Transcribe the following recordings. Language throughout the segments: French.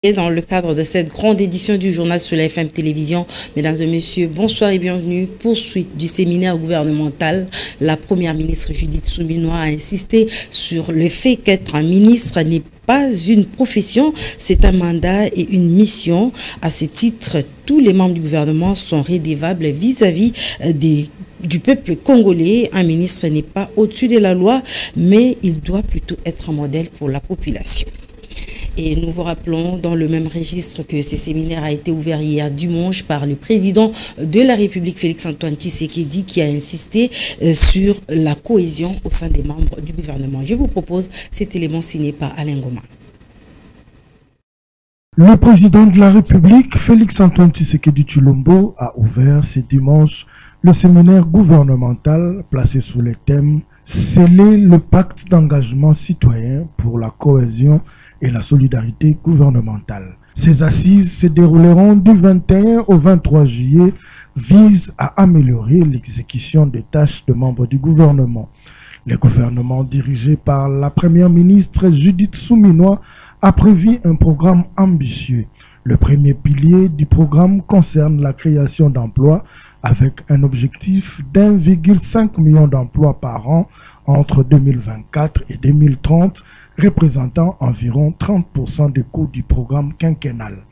Et dans le cadre de cette grande édition du journal sur la FM Télévision, mesdames et messieurs, bonsoir et bienvenue. Poursuite du séminaire gouvernemental, la première ministre Judith Suminwa a insisté sur le fait qu'être un ministre n'est pas une profession, c'est un mandat et une mission. À ce titre, tous les membres du gouvernement sont redevables vis-à-vis du peuple congolais. Un ministre n'est pas au-dessus de la loi, mais il doit plutôt être un modèle pour la population. Et nous vous rappelons dans le même registre que ce séminaire a été ouvert hier dimanche par le président de la République, Félix-Antoine Tshisekedi, qui a insisté sur la cohésion au sein des membres du gouvernement. Je vous propose cet élément signé par Alain Goma. Le président de la République, Félix-Antoine Tshisekedi Tshilombo, a ouvert ce dimanche le séminaire gouvernemental placé sous le thème « Sceller le pacte d'engagement citoyen pour la cohésion et la solidarité gouvernementale ». Ces assises se dérouleront du 21 au 23 juillet, visent à améliorer l'exécution des tâches de membres du gouvernement. Le gouvernement dirigé par la première ministre Judith Suminwa a prévu un programme ambitieux. Le premier pilier du programme concerne la création d'emplois avec un objectif d'1,5 million d'emplois par an entre 2024 et 2030, représentant environ 30% des coûts du programme quinquennal.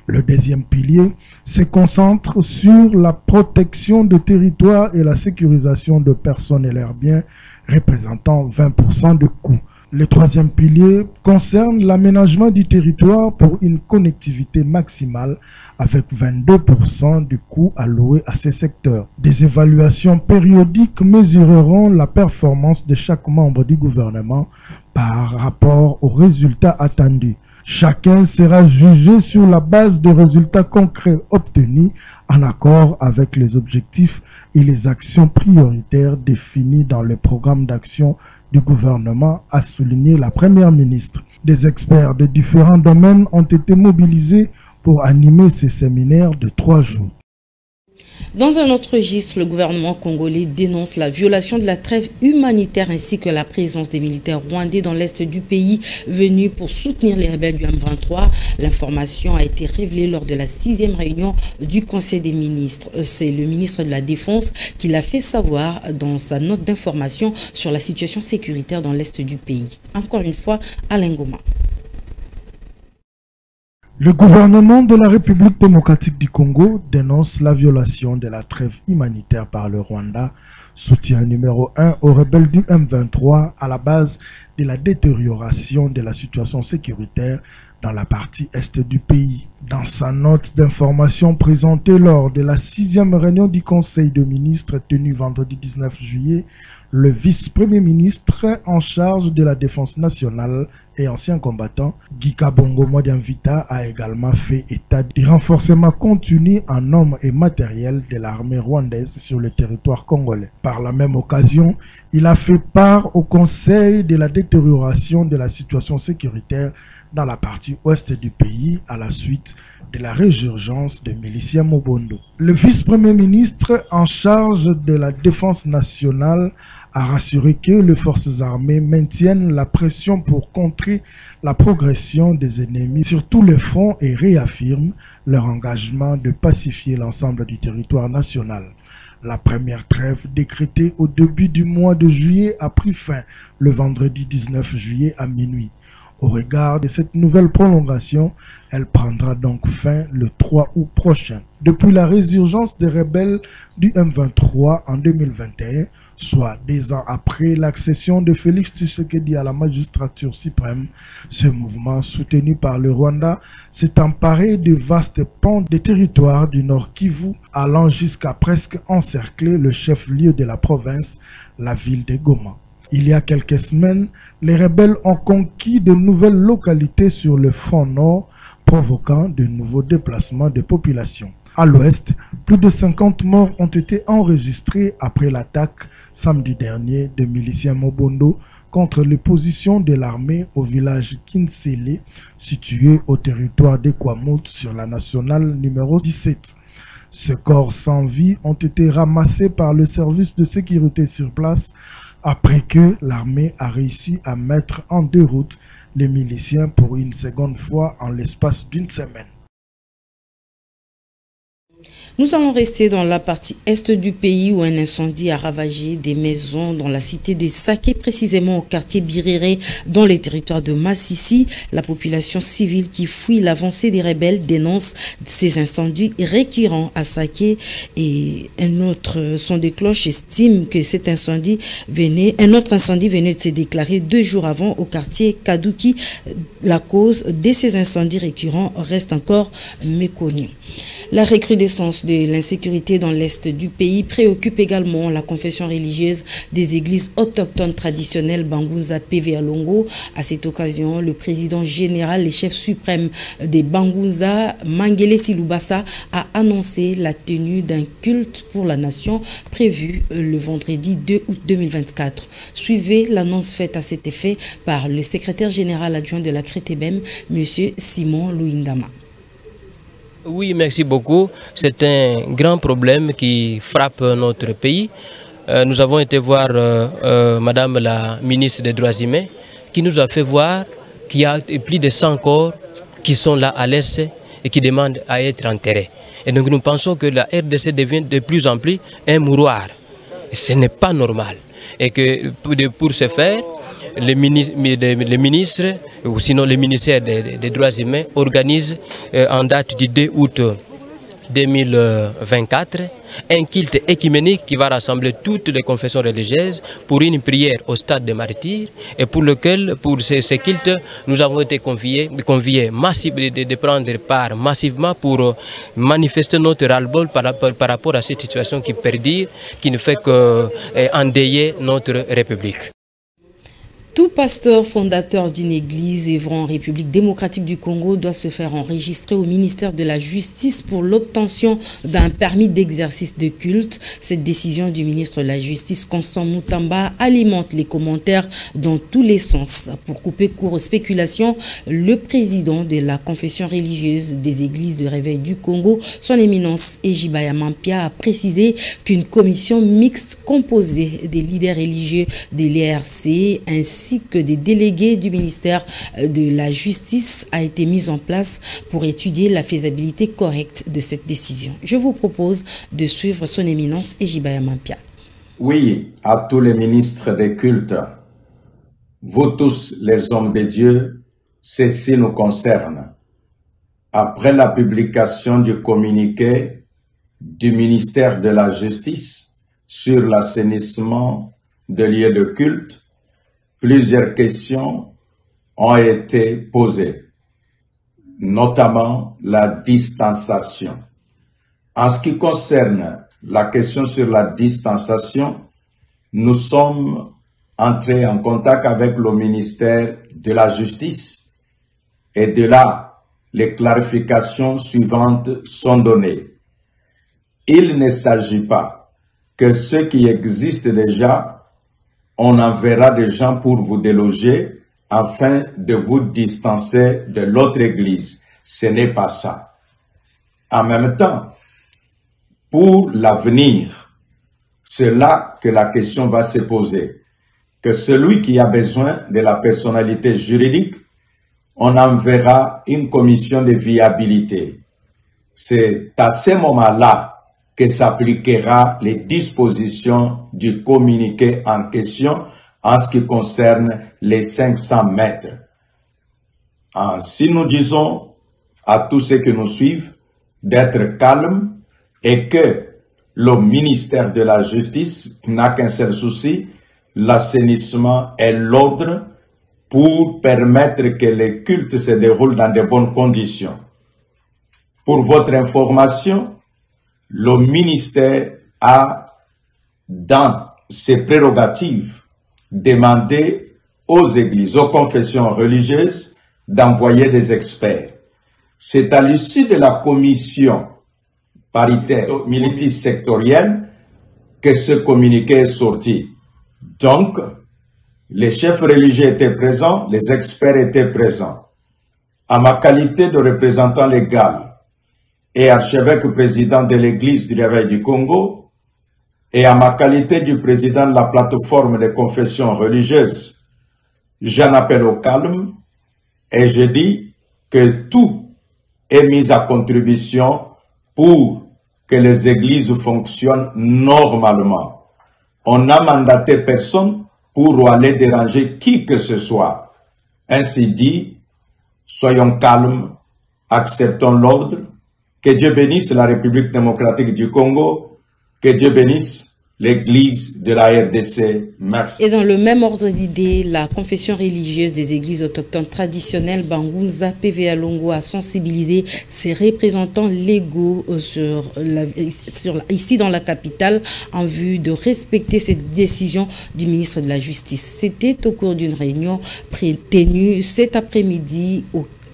Le deuxième pilier se concentre sur la protection des territoires et la sécurisation de personnes et leurs biens, représentant 20% de coûts. Le troisième pilier concerne l'aménagement du territoire pour une connectivité maximale avec 22% du coût alloué à ces secteurs. Des évaluations périodiques mesureront la performance de chaque membre du gouvernement par rapport aux résultats attendus. Chacun sera jugé sur la base de résultats concrets obtenus en accord avec les objectifs et les actions prioritaires définies dans le programme d'action du gouvernement, a souligné la première ministre. Des experts de différents domaines ont été mobilisés pour animer ces séminaires de 3 jours. Dans un autre registre, le gouvernement congolais dénonce la violation de la trêve humanitaire ainsi que la présence des militaires rwandais dans l'est du pays venus pour soutenir les rebelles du M23. L'information a été révélée lors de la 6e réunion du Conseil des ministres. C'est le ministre de la Défense qui l'a fait savoir dans sa note d'information sur la situation sécuritaire dans l'est du pays. Encore une fois, Alain Goma. Le gouvernement de la République démocratique du Congo dénonce la violation de la trêve humanitaire par le Rwanda, soutien numéro 1 aux rebelles du M23 à la base de la détérioration de la situation sécuritaire dans la partie est du pays. Dans sa note d'information présentée lors de la 6e réunion du Conseil des ministres tenue vendredi 19 juillet, le vice-premier ministre en charge de la défense nationale et ancien combattant, Guy Kabongo Modianvita, a également fait état du renforcement continu en hommes et matériel de l'armée rwandaise sur le territoire congolais. Par la même occasion, il a fait part au Conseil de la détérioration de la situation sécuritaire dans la partie ouest du pays à la suite de la résurgence de miliciens Mobondo. Le vice-premier ministre en charge de la défense nationale a rassuré que les forces armées maintiennent la pression pour contrer la progression des ennemis sur tous les fronts et réaffirme leur engagement de pacifier l'ensemble du territoire national. La première trêve décrétée au début du mois de juillet a pris fin le vendredi 19 juillet à minuit. Au regard de cette nouvelle prolongation, elle prendra donc fin le 3 août prochain. Depuis la résurgence des rebelles du M23 en 2021, soit 2 ans après l'accession de Félix Tshisekedi à la magistrature suprême, ce mouvement soutenu par le Rwanda s'est emparé de vastes pans des territoires du Nord Kivu, allant jusqu'à presque encercler le chef-lieu de la province, la ville de Goma. Il y a quelques semaines, les rebelles ont conquis de nouvelles localités sur le front nord, provoquant de nouveaux déplacements de population. À l'ouest, plus de 50 morts ont été enregistrés après l'attaque samedi dernier de miliciens Mobondo contre les positions de l'armée au village Kinsele, situé au territoire d'Ekwamout sur la nationale numéro 17. Ces corps sans vie ont été ramassés par le service de sécurité sur place après que l'armée a réussi à mettre en déroute les miliciens pour une seconde fois en l'espace d'une semaine. Nous allons rester dans la partie est du pays où un incendie a ravagé des maisons dans la cité de Saké, précisément au quartier Biréré, dans les territoires de Massissi. La population civile qui fuit l'avancée des rebelles dénonce ces incendies récurrents à Saké, et un autre son de cloche estime que un autre incendie venait de se déclarer 2 jours avant au quartier Kadouki. La cause de ces incendies récurrents reste encore méconnue. La recrudescence de l'insécurité dans l'est du pays préoccupe également la confession religieuse des églises autochtones traditionnelles Bangunza PV à Longo. À cette occasion, le président général et chef suprême des Bangunza, Mangele Silubasa, a annoncé la tenue d'un culte pour la nation prévu le vendredi 2 août 2024. Suivez l'annonce faite à cet effet par le secrétaire général adjoint de la Crétébem, M. Simon Louindama. Oui, merci beaucoup. C'est un grand problème qui frappe notre pays. Nous avons été voir Madame la ministre des Droits humains qui nous a fait voir qu'il y a plus de 100 corps qui sont là à l'est et qui demandent à être enterrés. Et donc nous pensons que la RDC devient de plus en plus un mouroir. Et ce n'est pas normal. Et que pour ce faire, les ministres, ou sinon le ministère des Droits humains, organisent en date du 2 août 2024 un culte écuménique qui va rassembler toutes les confessions religieuses pour une prière au stade des martyrs, et pour ces cultes, nous avons été conviés de prendre part massivement pour manifester notre ras-le-bol par rapport à cette situation qui perdure, qui ne fait qu'endeuiller notre République. Tout pasteur fondateur d'une église œuvrant en République démocratique du Congo doit se faire enregistrer au ministère de la Justice pour l'obtention d'un permis d'exercice de culte. Cette décision du ministre de la Justice, Constant Moutamba, alimente les commentaires dans tous les sens. Pour couper court aux spéculations, le président de la confession religieuse des églises de réveil du Congo, son éminence Ejibaya Mampia, a précisé qu'une commission mixte composée des leaders religieux de l'ERC ainsi que des délégués du ministère de la Justice a été mise en place pour étudier la faisabilité correcte de cette décision. Je vous propose de suivre son éminence Ejibaya Mampia. Oui, à tous les ministres des cultes, vous tous les hommes de Dieu, ceci nous concerne. Après la publication du communiqué du ministère de la Justice sur l'assainissement des lieux de culte, plusieurs questions ont été posées, notamment la distanciation. En ce qui concerne la question sur la distanciation, nous sommes entrés en contact avec le ministère de la Justice et de là, les clarifications suivantes sont données. Il ne s'agit pas que ce qui existe déjà, on enverra des gens pour vous déloger afin de vous distancer de l'autre église. Ce n'est pas ça. En même temps, pour l'avenir, c'est là que la question va se poser. Que celui qui a besoin de la personnalité juridique, on enverra une commission de viabilité. C'est à ce moment-là que s'appliquera les dispositions du communiqué en question en ce qui concerne les 500 mètres. Ainsi, nous disons à tous ceux qui nous suivent d'être calmes et que le ministère de la Justice n'a qu'un seul souci, l'assainissement et l'ordre pour permettre que les cultes se déroulent dans de bonnes conditions. Pour votre information, le ministère a, dans ses prérogatives, demandé aux églises, aux confessions religieuses d'envoyer des experts. C'est à l'issue de la commission paritaire multisectorielle que ce communiqué est sorti. Donc, les chefs religieux étaient présents, les experts étaient présents. À ma qualité de représentant légal, et archevêque président de l'Église du Réveil du Congo, et à ma qualité du président de la plateforme des confessions religieuses, j'en appelle au calme Et je dis que tout est mis à contribution pour que les églises fonctionnent normalement. On n'a mandaté personne pour aller déranger qui que ce soit. Ainsi dit, soyons calmes, acceptons l'ordre. Que Dieu bénisse la République démocratique du Congo. Que Dieu bénisse l'Église de la RDC. Merci. Et dans le même ordre d'idées, la confession religieuse des églises autochtones traditionnelles Bangunza PVA Longo a sensibilisé ses représentants légaux ici dans la capitale en vue de respecter cette décision du ministre de la Justice. C'était au cours d'une réunion tenue cet après-midi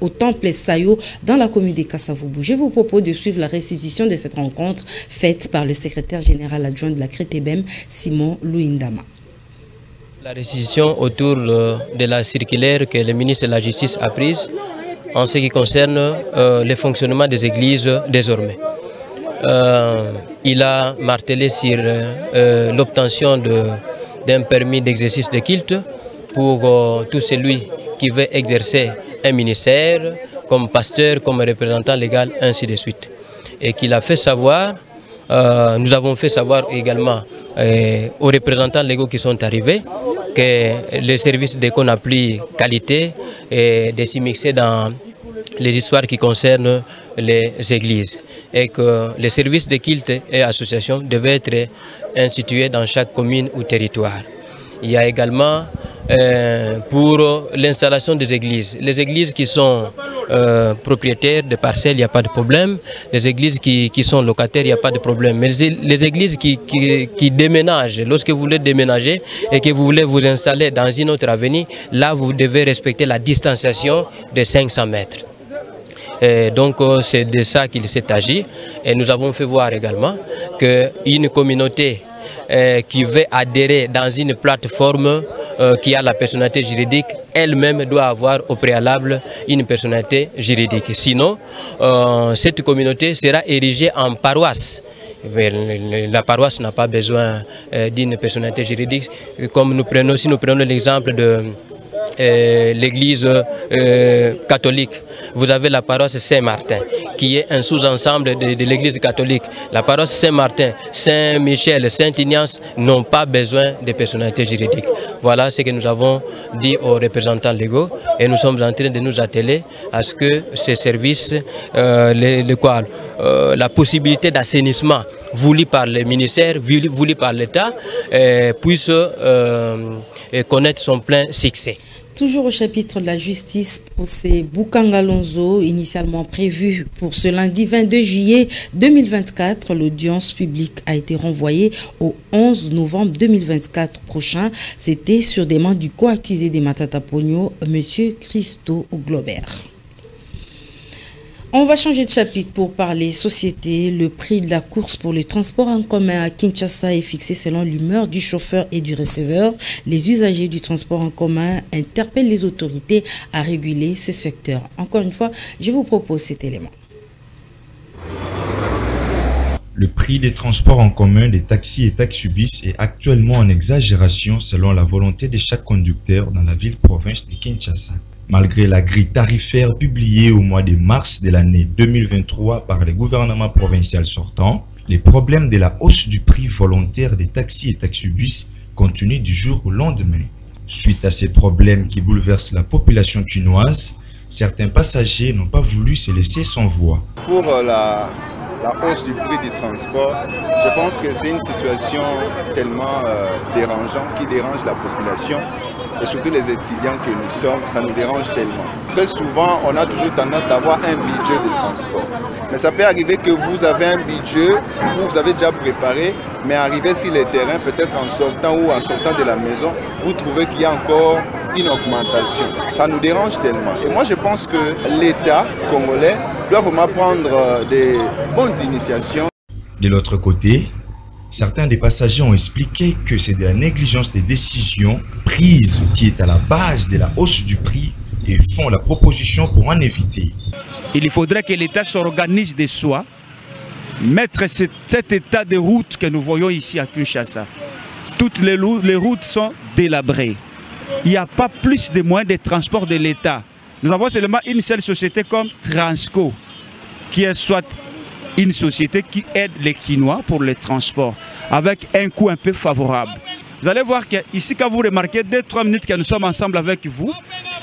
au temple Sayo dans la commune de Kasavubu. Je vous propose de suivre la restitution de cette rencontre faite par le secrétaire général adjoint de la CRETEBEM, Simon Louindama. La restitution autour de la circulaire que le ministre de la Justice a prise en ce qui concerne le fonctionnement des églises désormais. Il a martelé sur l'obtention d'un permis d'exercice de culte pour tout celui qui veut exercer un ministère, comme pasteur, comme représentant légal, ainsi de suite. Et qu'il a fait savoir, nous avons fait savoir également aux représentants légaux qui sont arrivés que le service de qu'on a pris qualité et de s'immiscer dans les histoires qui concernent les églises. Et que les services de culte et associations devaient être institués dans chaque commune ou territoire. Il y a également pour l'installation des églises. Les églises qui sont propriétaires de parcelles, il n'y a pas de problème. Les églises qui sont locataires, il n'y a pas de problème. Mais les églises qui déménagent, lorsque vous voulez déménager et que vous voulez vous installer dans une autre avenue, là vous devez respecter la distanciation de 500 mètres. Et donc c'est de ça qu'il s'est agi. Et nous avons fait voir également qu'une communauté qui veut adhérer dans une plateforme qui a la personnalité juridique, elle-même doit avoir au préalable une personnalité juridique. Sinon, cette communauté sera érigée en paroisse. La paroisse n'a pas besoin d'une personnalité juridique. Comme si nous prenons l'exemple de l'église catholique, vous avez la paroisse Saint-Martin, qui est un sous-ensemble de l'église catholique. La paroisse Saint-Martin, Saint-Michel, Saint-Ignace n'ont pas besoin de personnalité juridique. Voilà ce que nous avons dit aux représentants légaux et nous sommes en train de nous atteler à ce que ces services, la possibilité d'assainissement voulue par le ministère, voulue par l'État, puisse connaître son plein succès. Toujours au chapitre de la justice, procès Boukangalonzo, initialement prévu pour ce lundi 22 juillet 2024, l'audience publique a été renvoyée au 11 novembre 2024 prochain. C'était sur demande du co-accusé des Matata Pogno, M. Christo Globert. On va changer de chapitre pour parler société. Le prix de la course pour le transport en commun à Kinshasa est fixé selon l'humeur du chauffeur et du receveur. Les usagers du transport en commun interpellent les autorités à réguler ce secteur. Encore une fois, je vous propose cet élément. Le prix des transports en commun des taxis et taxibus est actuellement en exagération selon la volonté de chaque conducteur dans la ville-province de Kinshasa. Malgré la grille tarifaire publiée au mois de mars de l'année 2023 par le gouvernement provincial sortant, les problèmes de la hausse du prix volontaire des taxis et taxibus continuent du jour au lendemain. Suite à ces problèmes qui bouleversent la population chinoise, certains passagers n'ont pas voulu se laisser sans voix. Pour la hausse du prix du transport, je pense que c'est une situation tellement dérangeante qui dérange la population. Et surtout les étudiants que nous sommes, ça nous dérange tellement. Très souvent, on a toujours tendance d'avoir un budget de transport. Mais ça peut arriver que vous avez un budget, vous avez déjà préparé, mais arrivé sur les terrains, peut-être en sortant ou en sortant de la maison, vous trouvez qu'il y a encore une augmentation. Ça nous dérange tellement. Et moi, je pense que l'État congolais doit vraiment prendre des bonnes initiations. De l'autre côté, certains des passagers ont expliqué que c'est de la négligence des décisions prises qui est à la base de la hausse du prix et font la proposition pour en éviter. Il faudrait que l'État s'organise de soi, mettre cet état de route que nous voyons ici à Kinshasa. Toutes les routes sont délabrées. Il n'y a pas plus de moyens de transport de l'État. Nous avons seulement une seule société comme Transco, qui est soit une société qui aide les Kinois pour le transport, avec un coût un peu favorable. Vous allez voir qu'ici, quand vous remarquez 2-3 minutes que nous sommes ensemble avec vous,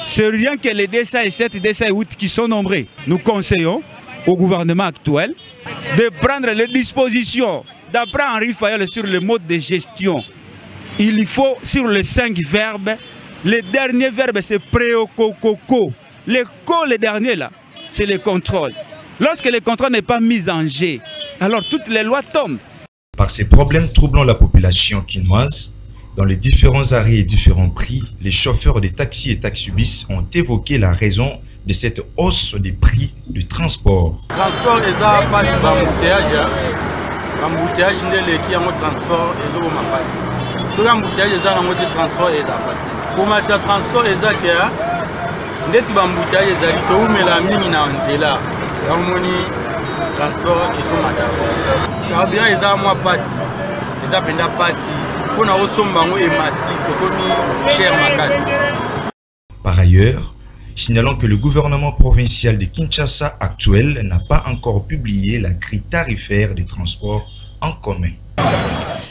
c'est rien que les DSA et 7 DSA et 8 qui sont nombreux. Nous conseillons au gouvernement actuel de prendre les dispositions. D'après Henri Fayol sur le mode de gestion, il faut, sur les 5 verbes, le dernier verbe c'est préococoko. Le dernier là, c'est le contrôle. Lorsque le contrôle n'est pas mis en jeu, alors toutes les lois tombent. Par ces problèmes troublant la population quinoise, dans les différents arrêts et différents prix, les chauffeurs de taxis et taxibus ont évoqué la raison de cette hausse des prix du transport. Le transport est à passe l'embouteillage qui est en transport et passe. Sur l'embouteillage est en transport et passe. Pour le transport est à ndeti bambouteillage ezali toumela mingi na nzela yamoni transport ezomata carburant eza mwa pasi eza penda pasi mpona osomba yango emati ekomi cher makasi. Par ailleurs, signalons que le gouvernement provincial de Kinshasa actuel n'a pas encore publié la grille tarifaire des transports en commun.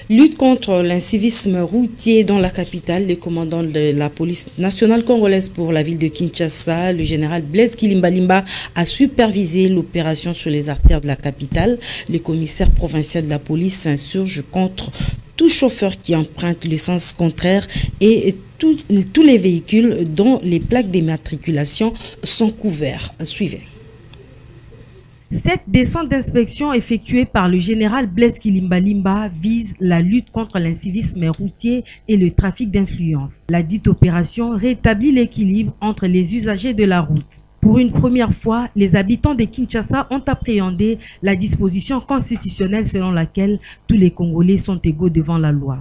Lutte contre l'incivisme routier dans la capitale, le commandant de la police nationale congolaise pour la ville de Kinshasa, le général Blaise Kilimbalimba, a supervisé l'opération sur les artères de la capitale. Le commissaire provincial de la police s'insurge contre tout chauffeur qui emprunte le sens contraire et tous les véhicules dont les plaques d'immatriculation sont couverts. Suivez. Cette descente d'inspection effectuée par le général Blaise Kilimbalimba vise la lutte contre l'incivisme routier et le trafic d'influence. La dite opération rétablit l'équilibre entre les usagers de la route. Pour une première fois, les habitants de Kinshasa ont appréhendé la disposition constitutionnelle selon laquelle tous les Congolais sont égaux devant la loi.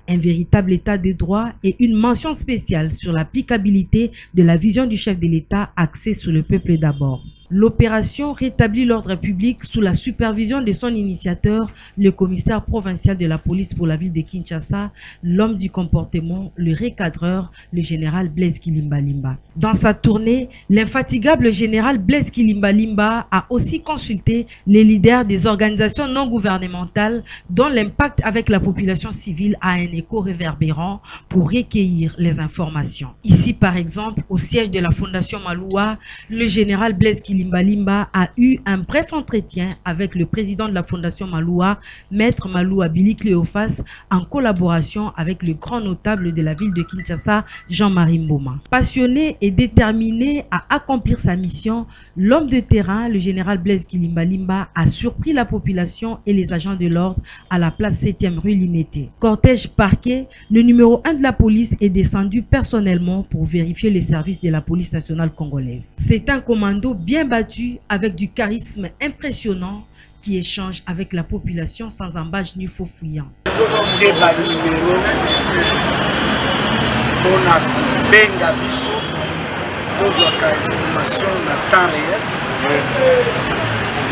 Un véritable état de droit et une mention spéciale sur l'applicabilité de la vision du chef de l'État axée sur le peuple d'abord. L'opération rétablit l'ordre public sous la supervision de son initiateur, le commissaire provincial de la police pour la ville de Kinshasa, l'homme du comportement, le recadreur, le général Blaise Kilimbalimba. Dans sa tournée, l'infatigable général Blaise Kilimbalimba a aussi consulté les leaders des organisations non gouvernementales dont l'impact avec la population civile a un écho réverbérant pour recueillir les informations. Ici, par exemple, au siège de la Fondation Maloua, le général Blaise Kilimbalimba a eu un bref entretien avec le président de la Fondation Maloua, Maître Maloua Billy Cléophas, en collaboration avec le grand notable de la ville de Kinshasa, Jean-Marie Mboma. Passionné et déterminé à accomplir sa mission, l'homme de terrain, le général Blaise Kilimbalimba, a surpris la population et les agents de l'ordre à la place 7e rue Limété. Cortège parquet, le numéro 1 de la police est descendu personnellement pour vérifier les services de la police nationale congolaise. C'est un commando bien battu avec du charisme impressionnant qui échange avec la population sans embâche ni faux fouillant.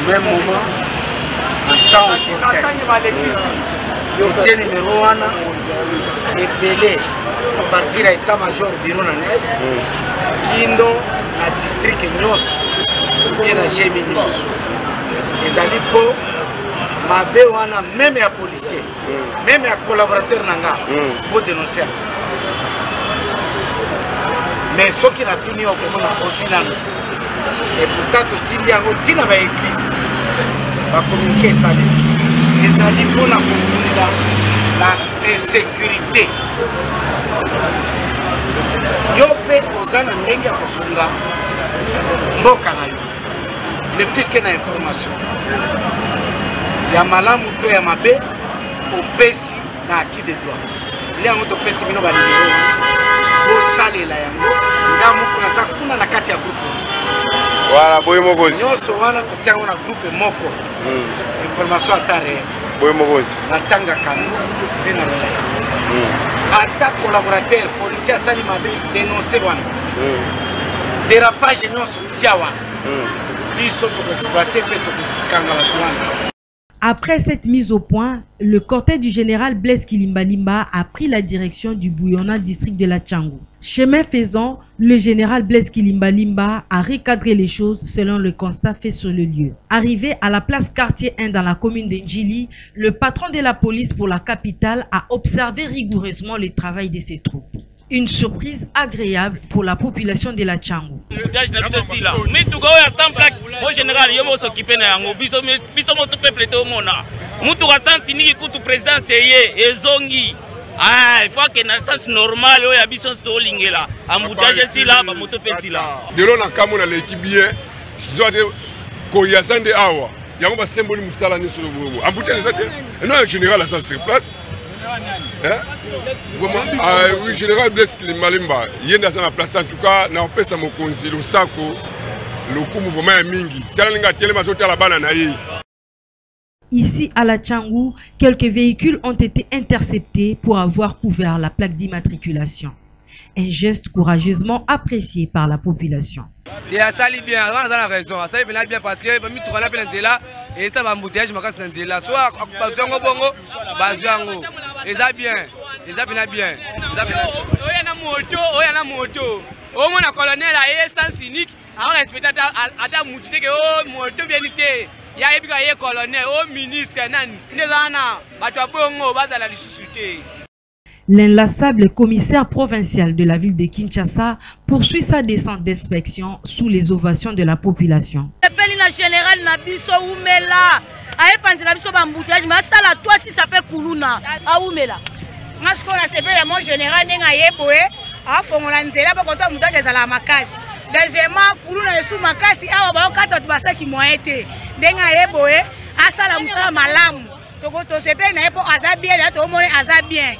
Même moment, en temps le numéro 1 est belé à partir de l'état-major bureau nanel Kindo na district Nyos et na Jemi Nyos. Les amis pour mabe wana même à policier, même à collaborateur nanga pour dénoncer. Mais ce qui n'a tenu au comment on a construit là. Et pourtant tout il y a aussi dans l'église va communiquer ça. Les amis pour la communauté la insécurité. Yope ozana ndenge kosunga mboka na yo. Le fisc na information. Ya malamu to ya mabe opesi na acquis de droit. Lea moto pesi bino ba numéro. Bo salela yango ngamu kuna za kuna na kati ya groupe. Voilà, boy mokozi. Nyoso wana totiango na groupe moko. Information atare. Boy mokozi. Na tanga kanu pe na ata collaborateur policier asali mabe dénoncer wana. Dérapage nyoso tia wana. Biso to exploiter pe to kanga la tuana. Après cette mise au point, le cortège du général Blaise Kilimbalimba a pris la direction du bouillonnant district de la Tchangou. Chemin faisant, le général Blaise Kilimbalimba a recadré les choses selon le constat fait sur le lieu. Arrivé à la place quartier 1 dans la commune de Ndjili, le patron de la police pour la capitale a observé rigoureusement le travail de ses troupes. Une surprise agréable pour la population de la Tchangou. Ah, il faut que na sens normal oya biso sto lingela embouteillage si là ba moto pesi là de l'on a kamona l'équipe bien zoate ko yasande awa yango ba symbole musala ni sur le bobo embouteillage ça non général ça sur place hein vraiment ah oui général Blaise Kilimbalimba yenda ça na place en tout cas na opesa mokonzi lo sako le coup mouvement mingi talinga telema zota la bana na yi. Ici à la Tchangou, quelques véhicules ont été interceptés pour avoir couvert la plaque d'immatriculation. Un geste courageusement apprécié par la population. Ça sali bien, on a raison. Ça sali bien parce que nous avons fait là et ça va embouteillage ma casse là. Soit bazongo bongo, bazongo. Et ça bien, et ça bien. Oyana moto. Au moins la colonel a essence unique. Alors respecter à moto que oh moto bien été. L'inlassable commissaire provincial de la ville de Kinshasa poursuit sa descente d'inspection sous les ovations de la population. Deuxièmement, kuluna yesu makasi awa ba okata tubasaki moete denga yeboe asala musala malamu to sepe na yepo azabien na to mone azabien.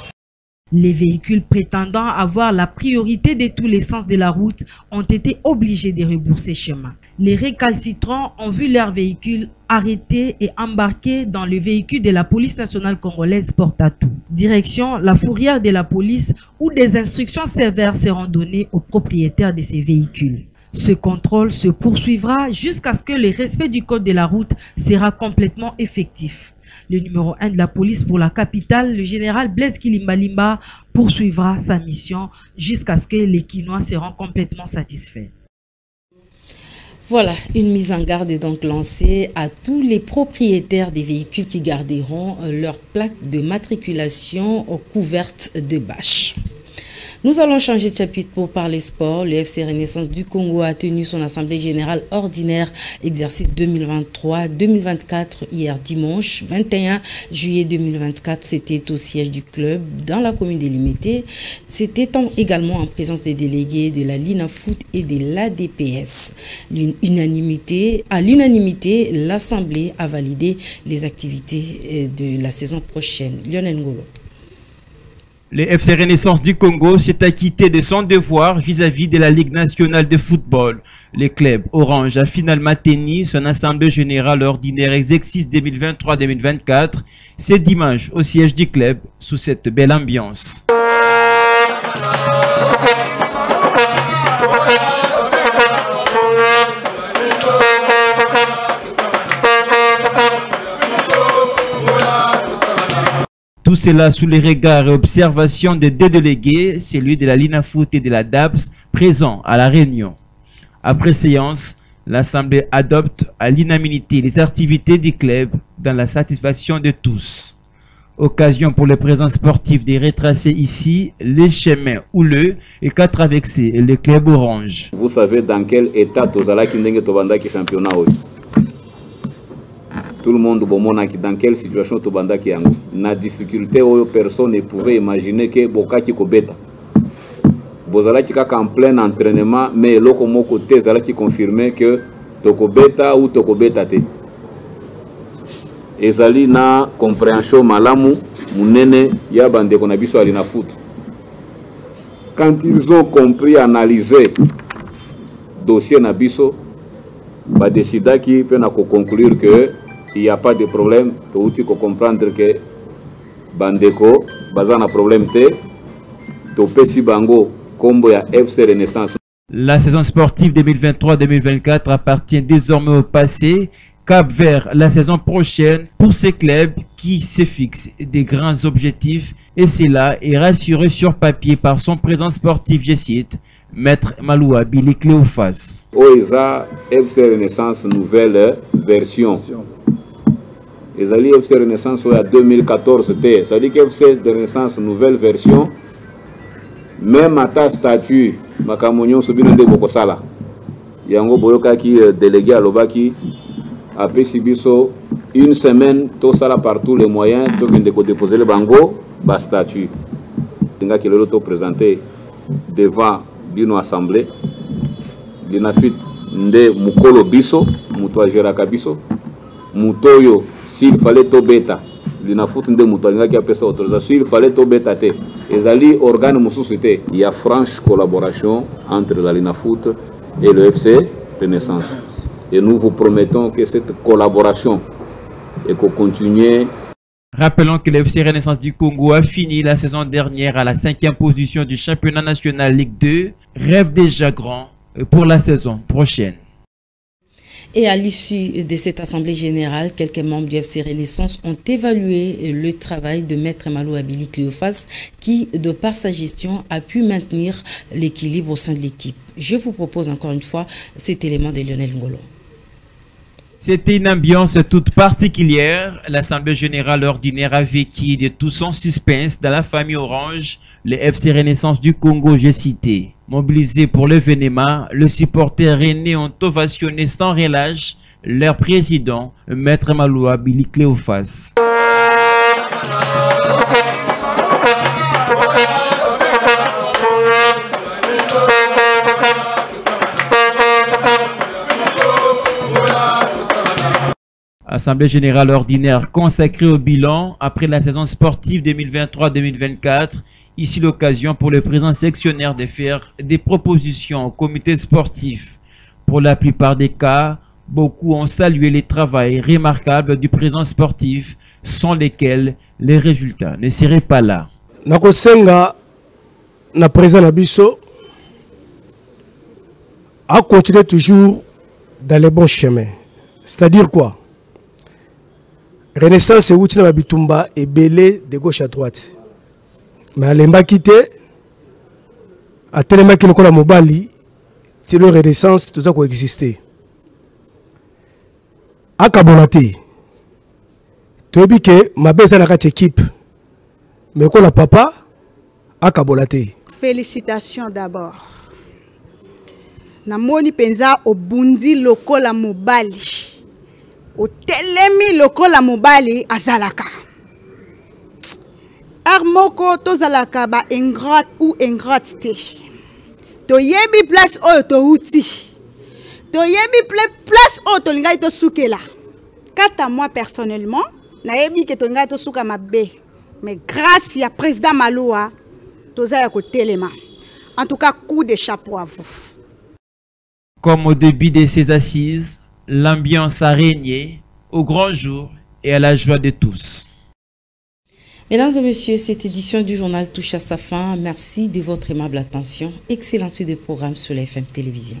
Les véhicules prétendant avoir la priorité de tous les sens de la route ont été obligés de rebourser chemin. Les récalcitrants ont vu leurs véhicules arrêtés et embarqués dans le véhicule de la police nationale congolaise porte-à-tout. Direction la fourrière de la police où des instructions sévères seront données aux propriétaires de ces véhicules. Ce contrôle se poursuivra jusqu'à ce que le respect du code de la route sera complètement effectif. Le numéro 1 de la police pour la capitale, le général Blaise Kilimbalimba, poursuivra sa mission jusqu'à ce que les Kinois seront complètement satisfaits. Voilà, une mise en garde est donc lancée à tous les propriétaires des véhicules qui garderont leur plaque de matriculation couverte de bâches. Nous allons changer de chapitre pour parler sport. Le FC Renaissance du Congo a tenu son assemblée générale ordinaire exercice 2023-2024 hier dimanche 21 juillet 2024. C'était au siège du club dans la commune délimitée. C'était également en présence des délégués de la Lina Foot et de l'ADPS. À l'unanimité, l'assemblée a validé les activités de la saison prochaine. Lionel Ngolo. Le FC Renaissance du Congo s'est acquitté de son devoir vis-à-vis de la Ligue nationale de football. Le club Orange a finalement tenu son assemblée générale ordinaire exercice 2023-2024 ce dimanche au siège du club sous cette belle ambiance. Tout cela sous les regards et observations des deux délégués, celui de la Lina Foot et de la DAPS, présents à la réunion. Après séance, l'Assemblée adopte à l'unanimité les activités du club dans la satisfaction de tous. Occasion pour les présents sportifs de retracer ici les chemins houleux et qu'a traversé le club Orange. Vous savez dans quel état Tozala Kindenge Tobanda qui championnat. Tout le monde dans quelle situation Tobanda qui est na difficulté où personne ne pouvait imaginer que Boka qui kobeta. Bozala qui en plein entraînement mais loko mo côté zala qui confirmait que Tokobeta ou Tokobeta te. Ezali na compréhension malamu munene ya bande kona biso ali na foot. Quand ils ont compris analyser dossier na biso ba décida qui peut na conclure que il n'y a pas de problème, tu peux comprendre que Bandeko, bazana problème te, to pesi bango combo ya FC Renaissance. La saison sportive 2023-2024 appartient désormais au passé cap vers la saison prochaine pour ces clubs qui se fixent des grands objectifs, et cela est rassuré sur papier par son président sportif, je cite, Maître Maloua Billy Cléophas. OESA FC Renaissance nouvelle version. Ezali FC Renaissance en 2014 T. Ça dit que FC Renaissance nouvelle version. Même à ta statut, Makamonyon Sobino de Bokosala. Yango Boyoka qui délégué à Lobaki a Pesibiso une semaine, tout ça là par tous les moyens, tout vient de déposer le bango, bas statut. Tenga qui l'auto présenté devant Bino Assemblée. L'inafit nde Mukolo Biso, Mutoa Geraka Biso, Mutoyo, s'il fallait to bêta. L'inafut nde Mutoa qui a fait sa autorisation, s'il fallait to bêta te. Ezali organe Moussoussité. Il y a franche collaboration entre la Linafoot et le FC Renaissance. Et nous vous promettons que cette collaboration et qu'on continue. Rappelons que le FC Renaissance du Congo a fini la saison dernière à la 5e position du championnat national Ligue 2. Rêve déjà grand pour la saison prochaine. Et à l'issue de cette assemblée générale, quelques membres du FC Renaissance ont évalué le travail de Maître Maloua Billy Cléophas qui, de par sa gestion, a pu maintenir l'équilibre au sein de l'équipe. Je vous propose encore une fois cet élément de Lionel Ngolo. C'était une ambiance toute particulière. L'Assemblée générale ordinaire a vécu de tout son suspense dans la famille Orange, le FC Renaissance du Congo, j'ai cité. Mobilisés pour l'événement, les supporters rennais ont ovationné sans relâche leur président, Maître Maloua Billy Cléophas. Assemblée générale ordinaire consacrée au bilan après la saison sportive 2023-2024. Ici l'occasion pour le président sectionnaire de faire des propositions au comité sportif. Pour la plupart des cas, beaucoup ont salué le travail remarquable du président sportif, sans lesquels les résultats ne seraient pas là. Nakosenga na président Nabiso a continué toujours dans les bons chemins. C'est-à-dire quoi? Renaissance et Outina Bitumba est belé de gauche à droite. Mais à l'emba quitté, à tellement qu'il y a Mobali, c'est le Renaissance, tout ça qui existait. À Kabonate, tu as dit que ma baisse à la équipe, mais quand la papa, à Kabonate. Félicitations d'abord. Namoni penza au bundi loko la Mobali. Au telemi loko la Mobali azalaka. Armoko tozalaka ba ingrat ou ingratité. To yebi place o to uti. To yebi place o to linga to soukela. Quant à moi personnellement, na yebi ke to linga to souka mabe. Mais grâce à président Maloua, tozaya ko telema. En tout cas, coup de chapeau à vous. Comme au début de ces assises, l'ambiance a régné au grand jour et à la joie de tous. Mesdames et messieurs, cette édition du journal touche à sa fin. Merci de votre aimable attention. Excellent suite de programme sur la FM Télévision.